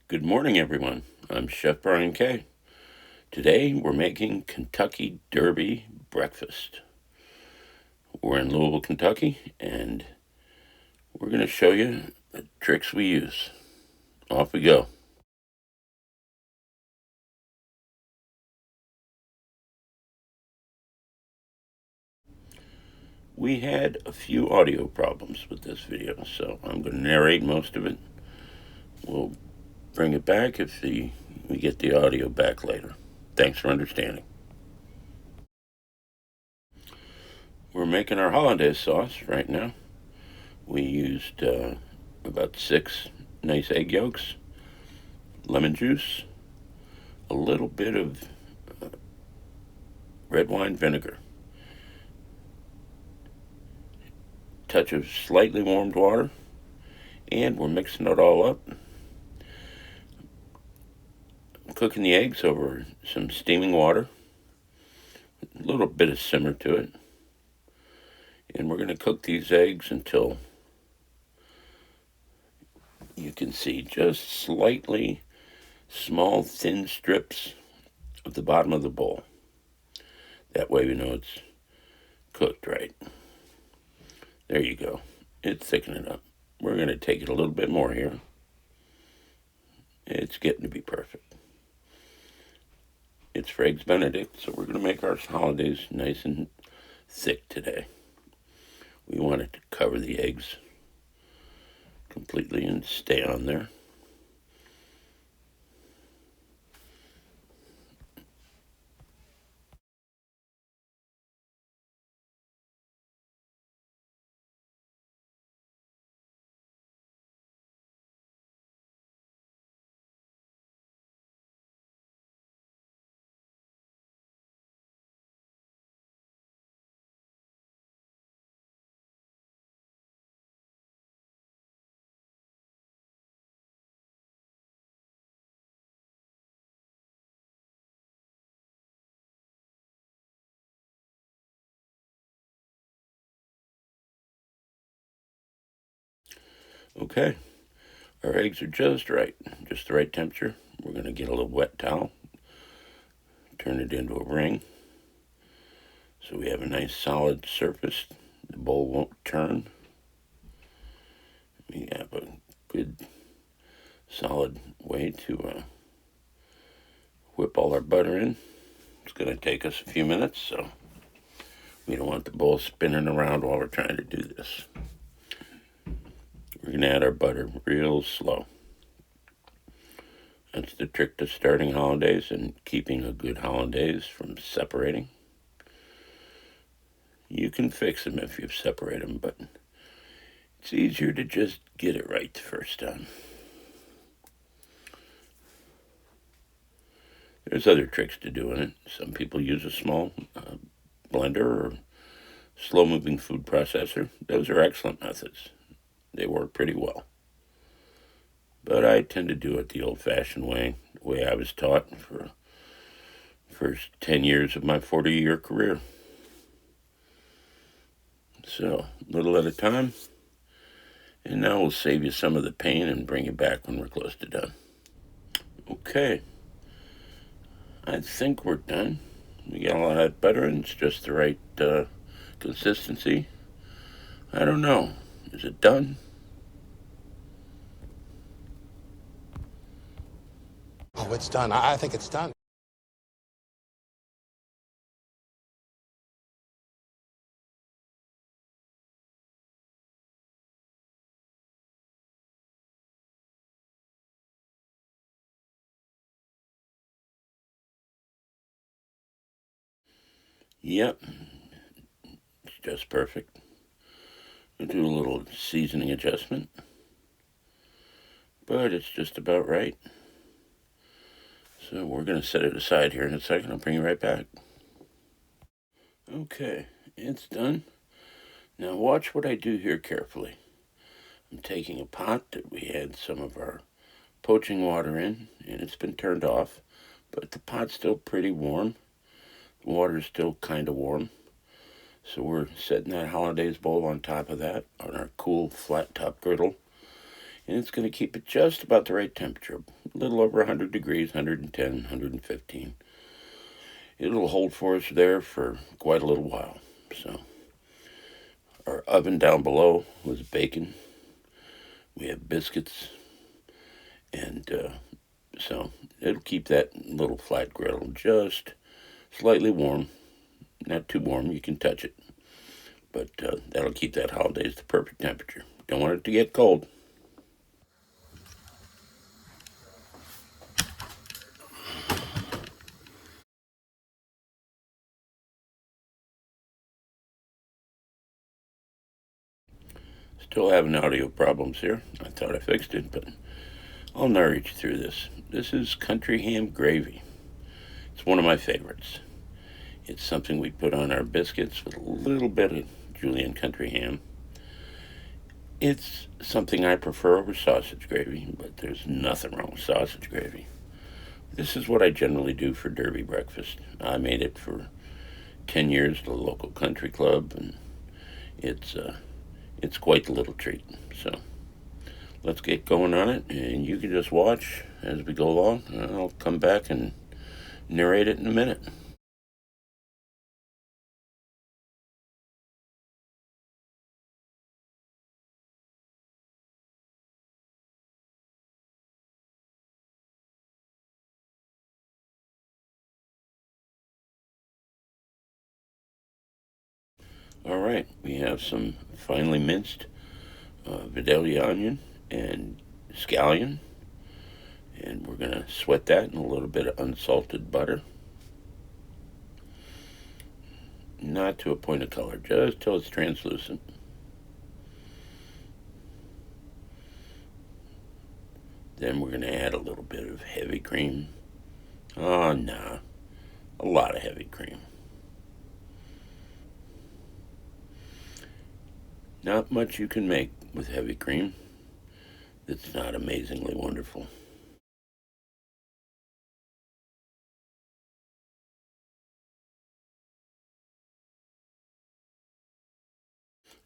Good morning, everyone. I'm Chef Brian K. Today we're making Kentucky Derby breakfast. We're in Louisville, Kentucky, and we're going to show you the tricks we use. Off we go. We had a few audio problems with this video, so I'm going to narrate most of it. We'll bring it back if we get the audio back later. Thanks for understanding. We're making our Hollandaise sauce right now. We used about 6 nice egg yolks, lemon juice, a little bit of red wine vinegar, touch of slightly warmed water, and we're mixing it all up. Cooking the eggs over some steaming water, a little bit of simmer to it. And we're going to cook these eggs until you can see just slightly small, thin strips of the bottom of the bowl. That way we know it's cooked right. There you go. It's thickening up. We're going to take it a little bit more here. It's getting to be perfect. It's for Eggs Benedict, so we're going to make our Hollandaise nice and thick today. We want it to cover the eggs completely and stay on there. Okay, our eggs are just right, just the right temperature. We're going to get a little wet towel, turn it into a ring, so we have a nice solid surface. The bowl won't turn. We have a good solid way to whip all our butter in. It's going to take us a few minutes, so we don't want the bowl spinning around while we're trying to do this. We're going to add our butter real slow. That's the trick to starting hollandaise and keeping a good hollandaise from separating. You can fix them if you've separated them, but it's easier to just get it right the first time. There's other tricks to doing it. Some people use a small blender or slow-moving food processor. Those are excellent methods. They work pretty well. But I tend to do it the old-fashioned way, the way I was taught for the first 10 years of my 40-year career. So, a little at a time. And now we'll save you some of the pain and bring you back when we're close to done. Okay. I think we're done. We got a lot of butter and it's just the right consistency. I don't know. Is it done? Oh, it's done. I think it's done. Yep. It's just perfect. We'll do a little seasoning adjustment. But it's just about right. So we're going to set it aside here in a second. I'll bring you right back. Okay, it's done. Now watch what I do here carefully. I'm taking a pot that we had some of our poaching water in, and it's been turned off, but the pot's still pretty warm. The water's still kind of warm. So we're setting that hollandaise bowl on top of that on our cool flat top griddle. And it's going to keep it just about the right temperature, a a little over 100 degrees, 110, 115. It'll hold for us there for quite a little while. So our oven down below was bacon. We have biscuits, and so it'll keep that little flat griddle just slightly warm. Not too warm, you can touch it. But that'll keep that Hollandaise the perfect temperature. Don't want it to get cold. Still having audio problems here. I thought I fixed it, but I'll narrate you through this. This is country ham gravy. It's one of my favorites. It's something we put on our biscuits with a little bit of julienne country ham. It's something I prefer over sausage gravy, but there's nothing wrong with sausage gravy. This is what I generally do for Derby breakfast. I made it for 10 years at a local country club, and it's quite the little treat. So let's get going on it, and you can just watch as we go along, and I'll come back and narrate it in a minute. All right, we have some finely minced Vidalia onion and scallion, and we're going to sweat that in a little bit of unsalted butter. Not to a point of color, just till it's translucent. Then we're going to add a little bit of heavy cream. Oh, nah, a lot of heavy cream. Not much you can make with heavy cream that's not amazingly wonderful.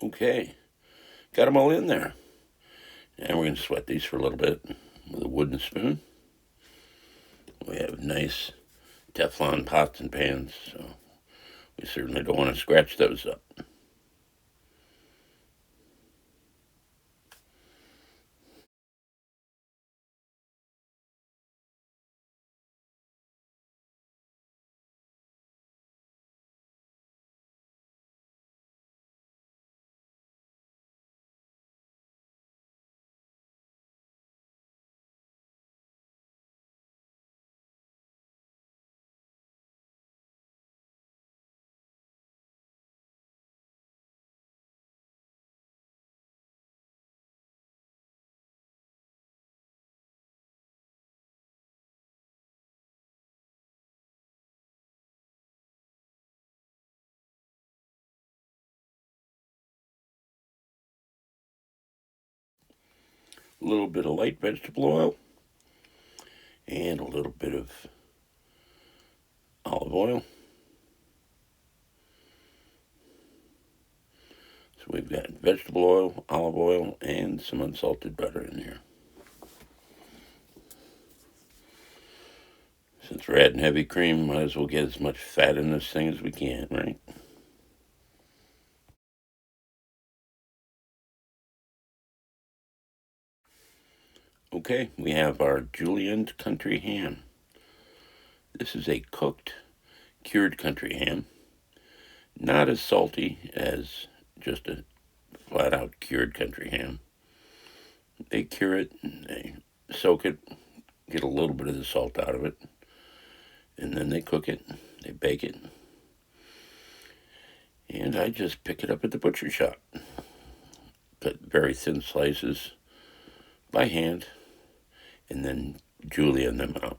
Okay, got them all in there. And we're going to sweat these for a little bit with a wooden spoon. We have nice Teflon pots and pans, so we certainly don't want to scratch those up. A little bit of light vegetable oil and a little bit of olive oil. So we've got vegetable oil, olive oil, and some unsalted butter in here. Since we're adding heavy cream, might as well get as much fat in this thing as we can, right? Okay, we have our julienne country ham. This is a cooked, cured country ham. Not as salty as just a flat out cured country ham. They cure it, and they soak it, get a little bit of the salt out of it, and then they cook it, they bake it. And I just pick it up at the butcher shop. Cut very thin slices by hand, and then julienne them out.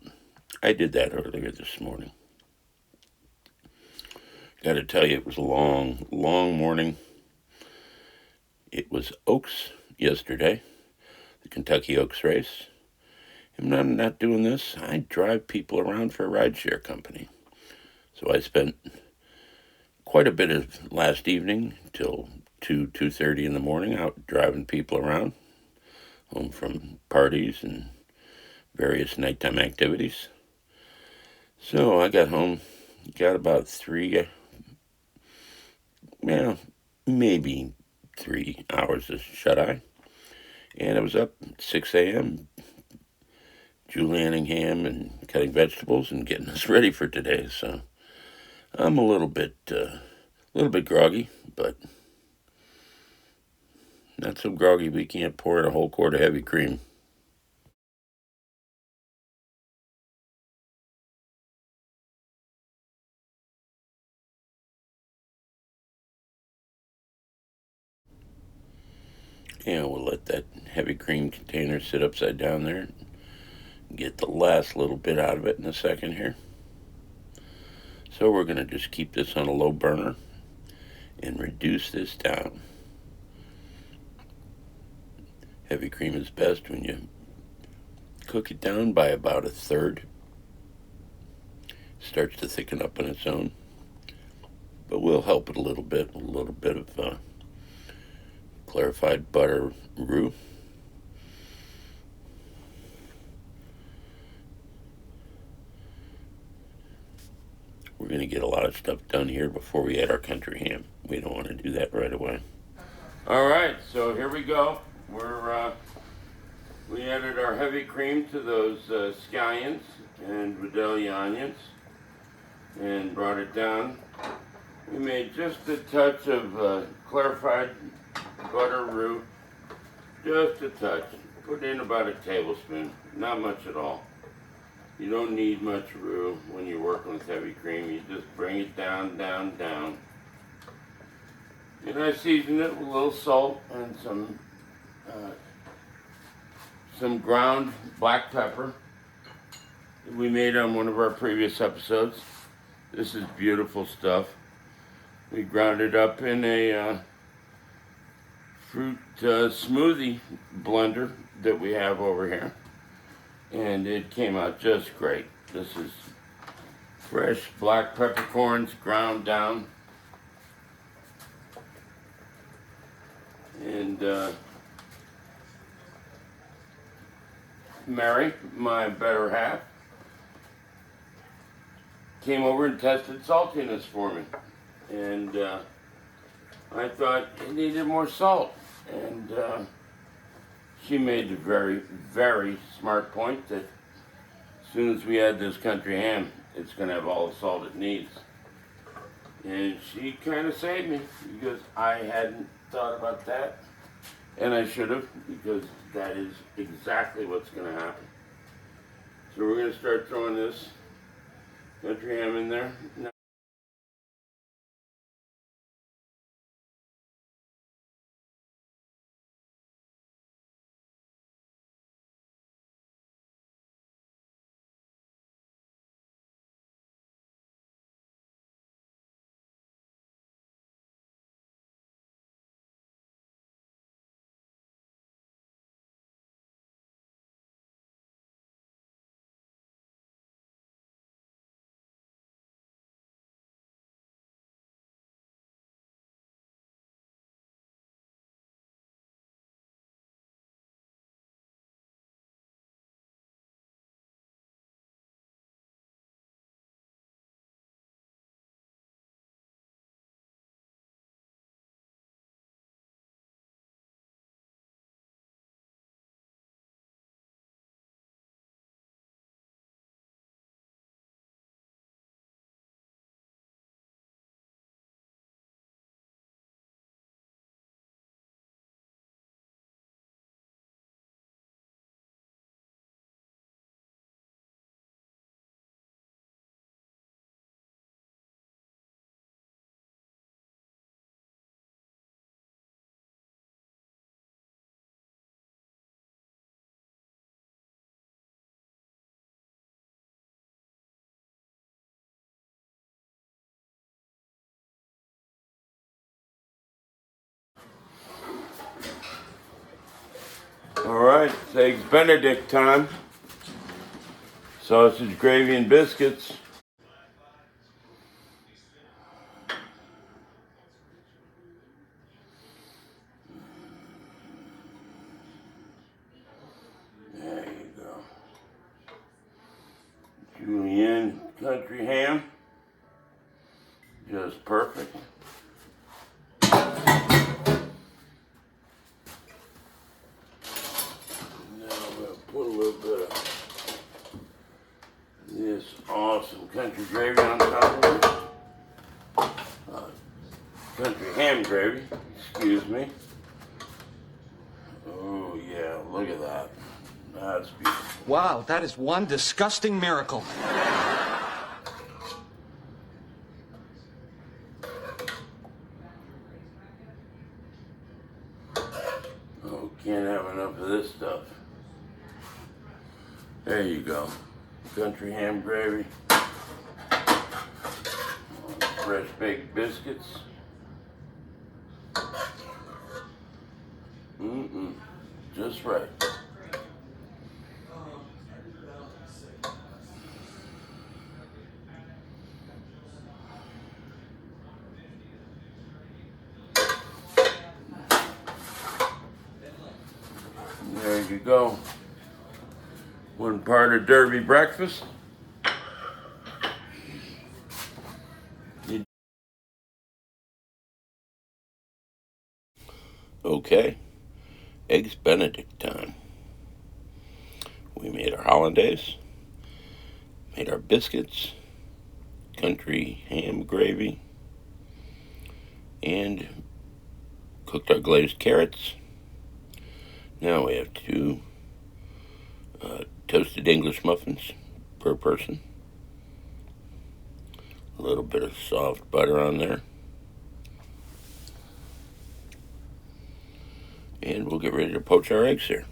I did that earlier this morning. Got to tell you, it was a long, long morning. It was Oaks yesterday, the Kentucky Oaks race. And I'm not doing this. I drive people around for a rideshare company. So I spent quite a bit of last evening till 2:30 in the morning out driving people around, home from parties and various nighttime activities. So I got home, got about 3, well, maybe 3 hours of shut-eye. And I was up at 6 a.m., julienning ham and cutting vegetables and getting us ready for today. So I'm a little bit groggy, but not so groggy we can't pour in a whole quart of heavy cream. And we'll let that heavy cream container sit upside down there and get the last little bit out of it in a second here. So we're going to just keep this on a low burner and reduce this down. Heavy cream is best when you cook it down by about a third. Starts to thicken up on its own, but we'll help it a little bit with a little bit of clarified butter roux. We're going to get a lot of stuff done here before we add our country ham. We don't want to do that right away. All right, so here we go. We added our heavy cream to those scallions and Vidalia onions and brought it down. We made just a touch of clarified butter roux, just a touch. Put in about a tablespoon, not much at all. You don't need much roux when you're working with heavy cream. You just bring it down, down, down. And I seasoned it with a little salt and some ground black pepper that we made on one of our previous episodes. This is beautiful stuff. We ground it up in a fruit smoothie blender that we have over here. And it came out just great. This is fresh black peppercorns ground down. And Mary, my better half, came over and tested saltiness for me. And I thought it needed more salt. And she made the very, very smart point that as soon as we add this country ham, it's going to have all the salt it needs. And she kind of saved me because I hadn't thought about that. And I should have, because that is exactly what's going to happen. So we're going to start throwing this country ham in there. Now, all right, it's Eggs Benedict time. Sausage, gravy, and biscuits. There you go. Julienne country ham. Just perfect. Now I'm going to put a little bit of this awesome country gravy on top of it. Country ham gravy, excuse me. Oh yeah, look at that. That's beautiful. Wow, that is one disgusting miracle. Oh, can't have enough of this stuff. There you go. Country ham gravy. Fresh baked biscuits. Just right. There you go. One part of Derby breakfast. Okay, Eggs Benedict time. We made our Hollandaise, made our biscuits, country ham gravy, and cooked our glazed carrots. Now we have two toasted English muffins per person. A little bit of soft butter on there. And we'll get ready to poach our eggs here.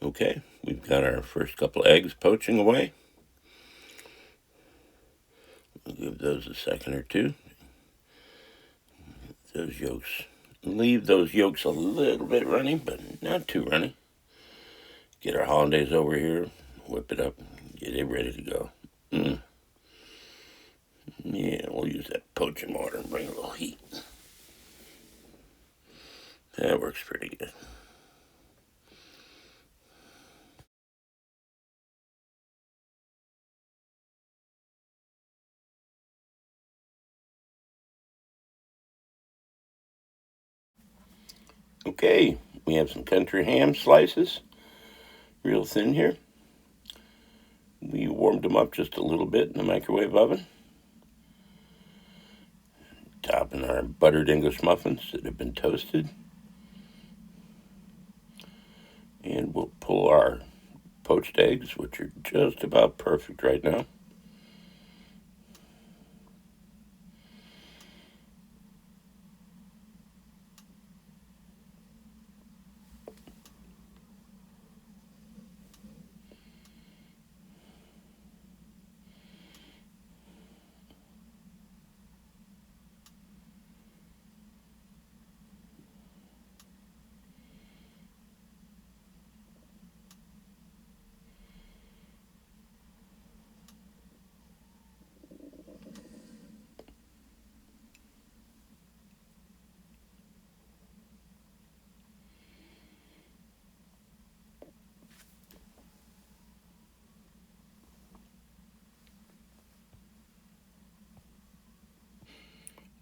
Okay, we've got our first couple eggs poaching away. We'll give those a second or two. Those yolks, leave those yolks a little bit runny, but not too runny. Get our Hollandaise over here, whip it up, get it ready to go. Yeah, we'll use that poaching water and bring a little heat. That works pretty good. Okay, we have some country ham slices, real thin here. We warmed them up just a little bit in the microwave oven. Topping our buttered English muffins that have been toasted. And we'll pull our poached eggs, which are just about perfect right now.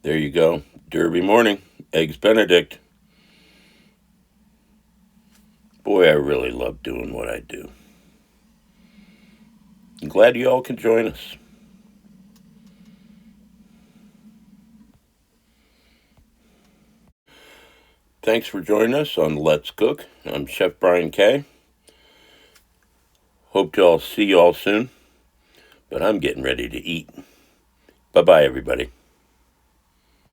There you go. Derby morning. Eggs Benedict. Boy, I really love doing what I do. I'm glad you all can join us. Thanks for joining us on Let's Cook. I'm Chef Brian K. Hope to all see you all soon, but I'm getting ready to eat. Bye-bye, everybody.